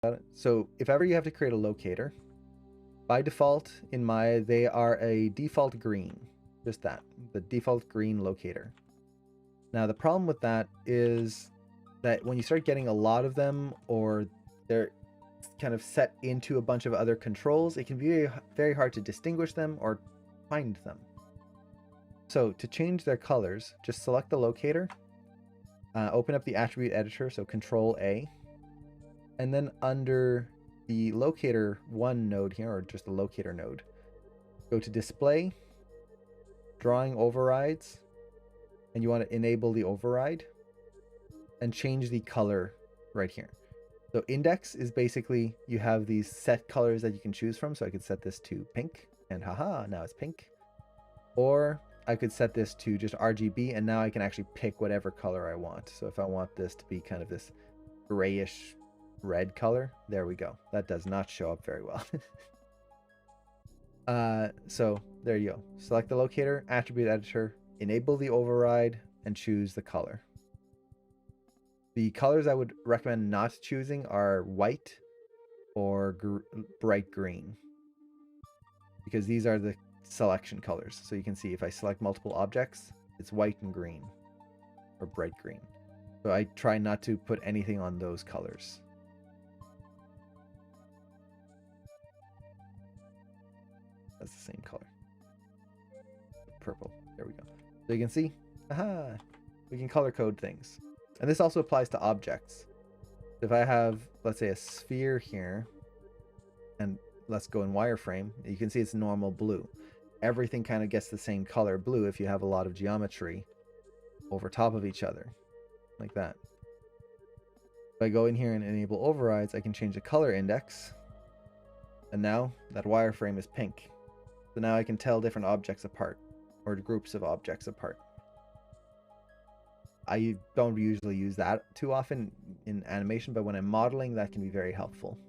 Got it. So if ever you have to create a locator, by default in Maya, they are a default green. Just that, the default green locator. Now the problem with that is that when you start getting a lot of them, or they're kind of set into a bunch of other controls, it can be very, very hard to distinguish them or find them. So to change their colors, just select the locator, open up the attribute editor, so Control A, and then under the locator 1 node here, or just the locator node, go to display, drawing overrides, and you want to enable the override and change the color right here. So index is basically, you have these set colors that you can choose from. So I could set this to pink, and haha, now it's pink. Or I could set this to just RGB, and now I can actually pick whatever color I want. So if I want this to be kind of this grayish red color, there we go. That does not show up very well. So there you go. Select the locator, attribute editor, enable the override, and choose the color. The colors I would recommend not choosing are white or bright green, because these are the selection colors. So you can see if I select multiple objects, it's white and green or bright green. So I try not to put anything on those colors. That's the same color. Purple. There we go. So you can see, aha, we can color code things. And this also applies to objects. If I have, let's say, a sphere here, and let's go in wireframe, you can see it's normal blue. Everything kind of gets the same color blue if you have a lot of geometry over top of each other, like that. If I go in here and enable overrides, I can change the color index, and now that wireframe is pink. So now I can tell different objects apart, or groups of objects apart. I don't usually use that too often in animation, but when I'm modeling, that can be very helpful.